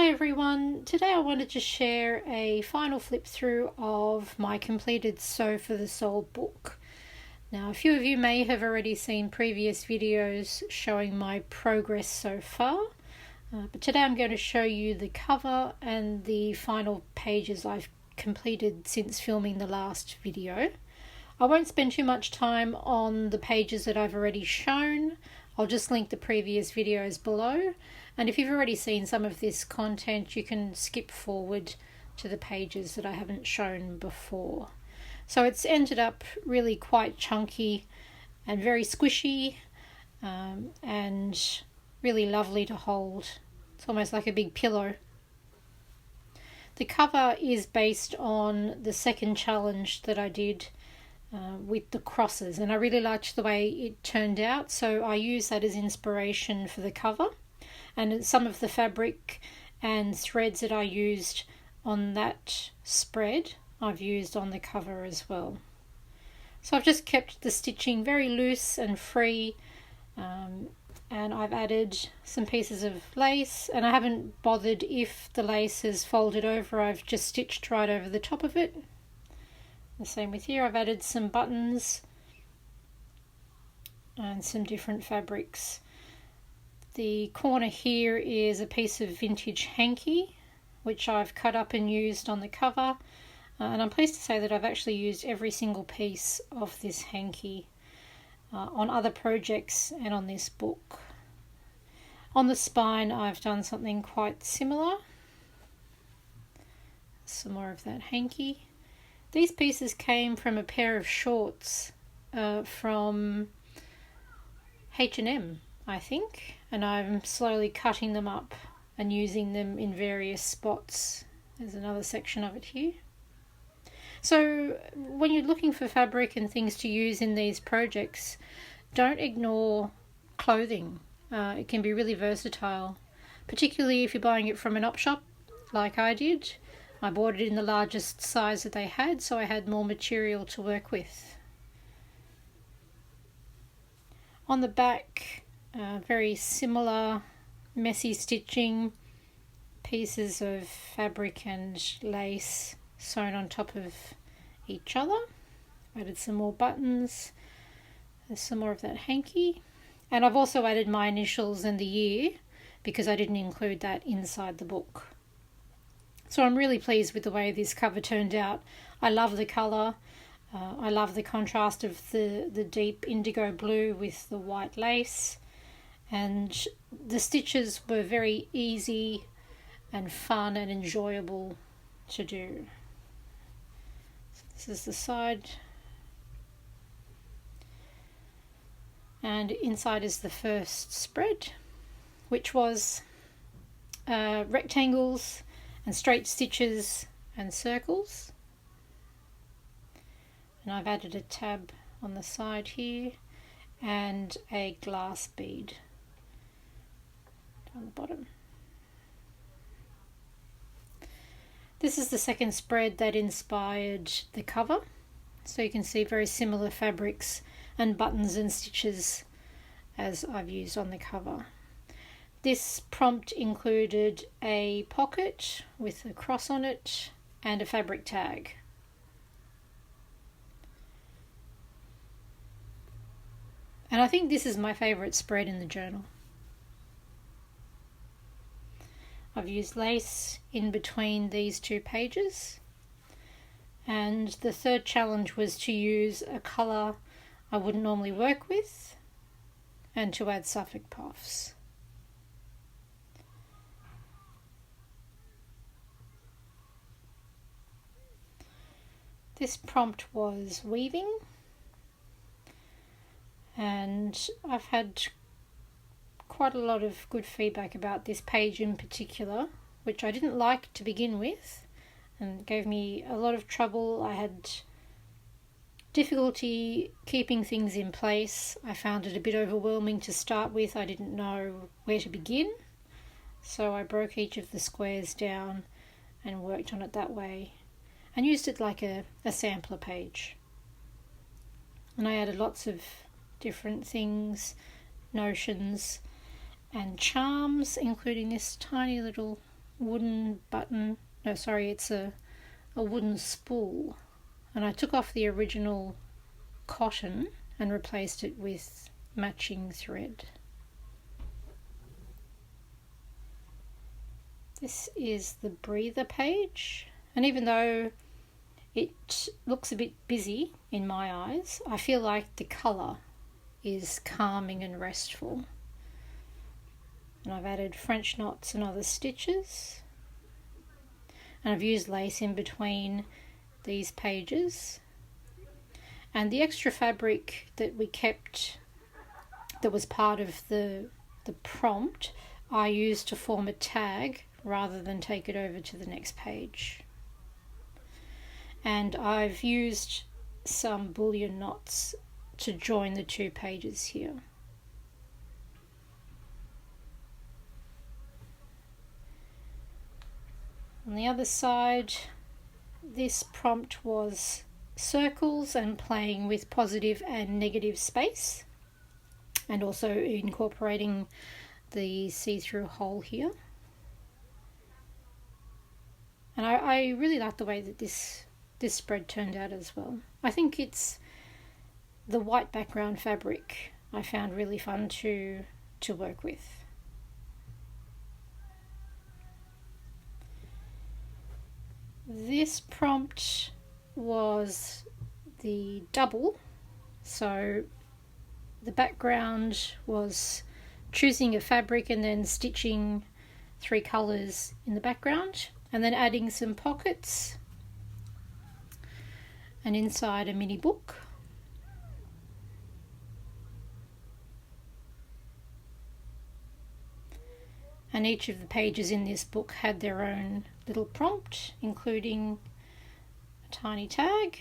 Hi everyone, today I wanted to share a final flip through of my completed Sew for the Soul book. Now a few of you may have already seen previous videos showing my progress so far, but today I'm going to show you the cover and the final pages I've completed since filming the last video. I won't spend too much time on the pages that I've already shown. I'll just link the previous videos below, and if you've already seen some of this content you can skip forward to the pages that I haven't shown before. So it's ended up really quite chunky and very squishy, and really lovely to hold. It's almost like a big pillow. The cover is based on the second challenge that I did with the crosses, and I really liked the way it turned out, so I used that as inspiration for the cover, and some of the fabric and threads that I used on that spread I've used on the cover as well. So I've just kept the stitching very loose and free, and I've added some pieces of lace, and I haven't bothered if the lace is folded over. I've just stitched right over the top of it. The same with here. I've added some buttons and some different fabrics. The corner here is a piece of vintage hanky which I've cut up and used on the cover, and I'm pleased to say that I've actually used every single piece of this hanky on other projects and on this book. On the spine I've done something quite similar. Some more of that hanky. These pieces came from a pair of shorts from H&M, I think, and I'm slowly cutting them up and using them in various spots. There's another section of it here. So when you're looking for fabric and things to use in these projects, don't ignore clothing. It can be really versatile, particularly if you're buying it from an op shop like I did. I bought it in the largest size that they had, so I had more material to work with. On the back, very similar messy stitching, pieces of fabric and lace sewn on top of each other. Added some more buttons. There's some more of that hanky. And I've also added my initials and the year because I didn't include that inside the book. So I'm really pleased with the way this cover turned out. I love the colour. I love the contrast of the deep indigo blue with the white lace. And the stitches were very easy and fun and enjoyable to do. So this is the side. And inside is the first spread, which was rectangles and straight stitches and circles. And I've added a tab on the side here and a glass bead down the bottom. This is the second spread that inspired the cover, so you can see very similar fabrics and buttons and stitches as I've used on the cover. This prompt included a pocket with a cross on it and a fabric tag. And I think this is my favourite spread in the journal. I've used lace in between these two pages, and the third challenge was to use a colour I wouldn't normally work with and to add Suffolk puffs. This prompt was weaving, and I've had quite a lot of good feedback about this page in particular, which I didn't like to begin with and gave me a lot of trouble. I had difficulty keeping things in place. I found it a bit overwhelming to start with. I didn't know where to begin, so I broke each of the squares down and worked on it that way, and used it like a sampler page. And I added lots of different things, notions and charms, including this tiny little wooden button. No, sorry, it's a wooden spool. And I took off the original cotton and replaced it with matching thread. This is the breather page, and even though it looks a bit busy in my eyes, I feel like the colour is calming and restful. And I've added French knots and other stitches, and I've used lace in between these pages. And the extra fabric that we kept that was part of the prompt, I used to form a tag rather than take it over to the next page. And I've used some bullion knots to join the two pages here. On the other side, this prompt was circles and playing with positive and negative space, and also incorporating the see-through hole here. And I really like the way that this spread turned out as well. I think it's the white background fabric I found really fun to work with. This prompt was the double, so the background was choosing a fabric and then stitching 3 colours in the background, and then adding some pockets, and inside a mini book. And each of the pages in this book had their own little prompt, including a tiny tag.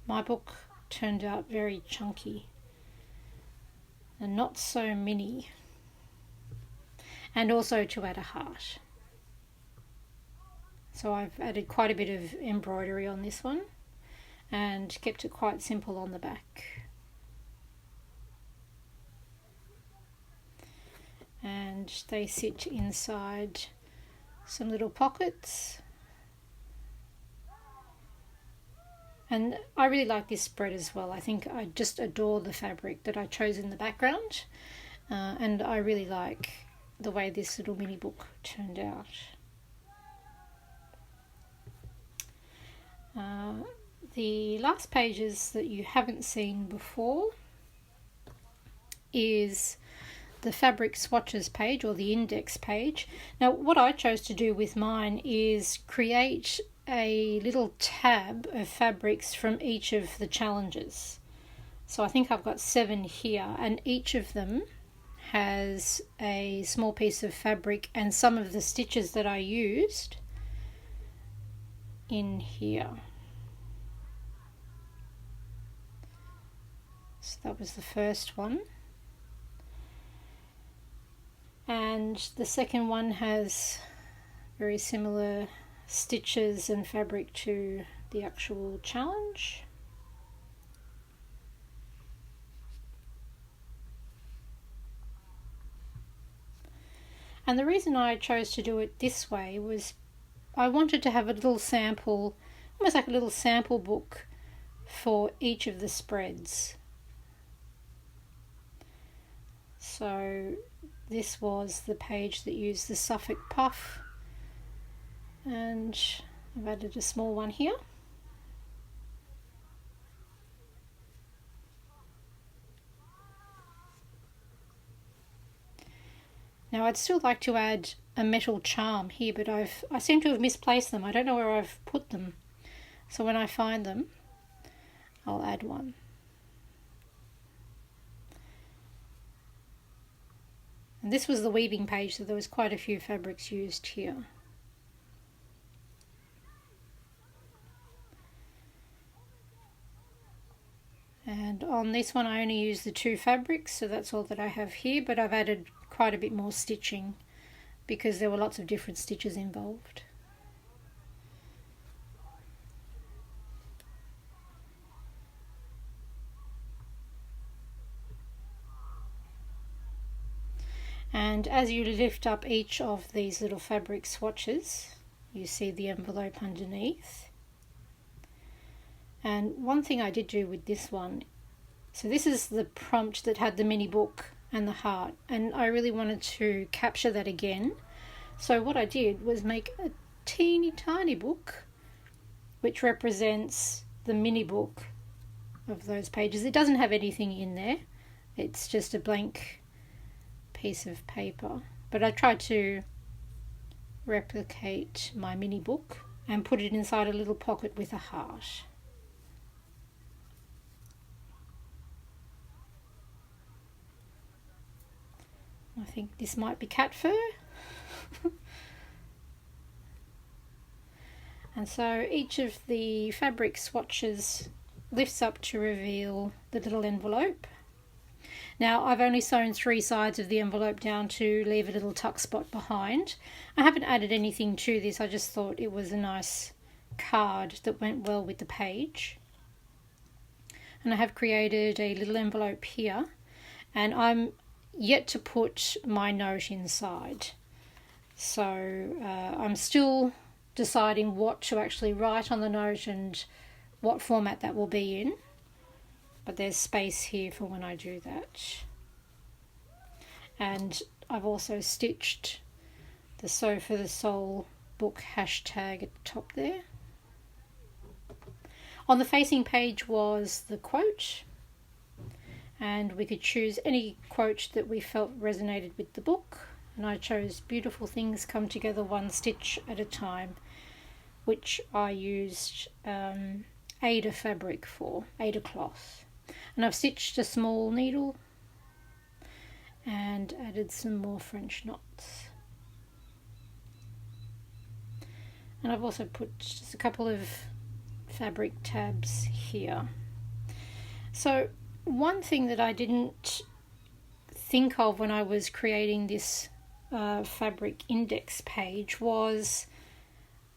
My book turned out very chunky and not so mini. And also to add a heart. So I've added quite a bit of embroidery on this one and kept it quite simple on the back. And they sit inside some little pockets. And I really like this spread as well. I think I just adore the fabric that I chose in the background, and I really like the way this little mini book turned out. The last pages that you haven't seen before is the fabric swatches page, or the index page. Now what I chose to do with mine is create a little tab of fabrics from each of the challenges. So I think I've got 7 here, and each of them has a small piece of fabric and some of the stitches that I used in here. So that was the first one. And the second one has very similar stitches and fabric to the actual challenge. And the reason I chose to do it this way was I wanted to have a little sample, almost like a little sample book for each of the spreads. So this was the page that used the Suffolk puff, and I've added a small one here. Now I'd still like to add a metal charm here, but I seem to have misplaced them. I don't know where I've put them. So when I find them, I'll add one. And this was the weaving page, so there was quite a few fabrics used here. And on this one I only used the 2 fabrics, so that's all that I have here, but I've added quite a bit more stitching because there were lots of different stitches involved. And as you lift up each of these little fabric swatches, you see the envelope underneath. And one thing I did do with this one, so this is the prompt that had the mini book and the heart, and I really wanted to capture that again. So what I did was make a teeny tiny book which represents the mini book of those pages. It doesn't have anything in there, it's just a blank piece of paper, but I tried to replicate my mini book and put it inside a little pocket with a heart. I think this might be cat fur. And so each of the fabric swatches lifts up to reveal the little envelope. Now I've only sewn 3 sides of the envelope down to leave a little tuck spot behind. I haven't added anything to this, I just thought it was a nice card that went well with the page. And I have created a little envelope here, and I'm yet to put my note inside. So I'm still deciding what to actually write on the note and what format that will be in, but there's space here for when I do that. And I've also stitched the Sew for the Soul book hashtag at the top there. On the facing page was the quote, and we could choose any quote that we felt resonated with the book, and I chose "Beautiful things come together one stitch at a time," which I used Ada fabric for, Ada cloth. And I've stitched a small needle and added some more French knots. And I've also put just a couple of fabric tabs here. So one thing that I didn't think of when I was creating this fabric index page was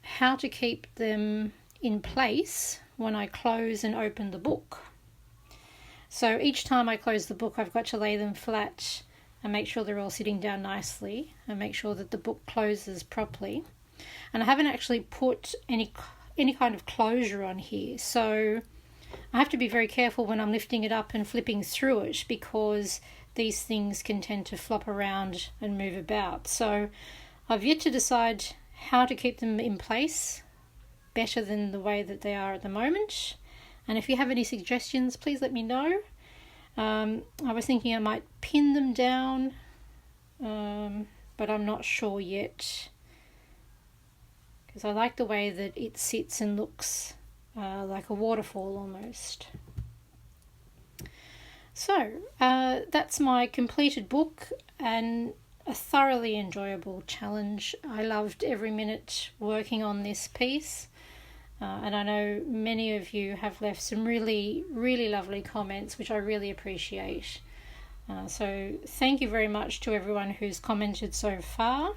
how to keep them in place when I close and open the book. So each time I close the book, I've got to lay them flat and make sure they're all sitting down nicely and make sure that the book closes properly. And I haven't actually put any kind of closure on here, so I have to be very careful when I'm lifting it up and flipping through it, because these things can tend to flop around and move about. So I've yet to decide how to keep them in place better than the way that they are at the moment. And if you have any suggestions, please let me know. I was thinking I might pin them down, but I'm not sure yet, because I like the way that it sits and looks like a waterfall almost. So that's my completed book, and a thoroughly enjoyable challenge. I loved every minute working on this piece, and I know many of you have left some really, really lovely comments, which I really appreciate. So thank you very much to everyone who's commented so far.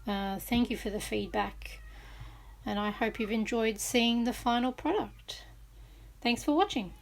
Thank you for the feedback, and I hope you've enjoyed seeing the final product. Thanks for watching.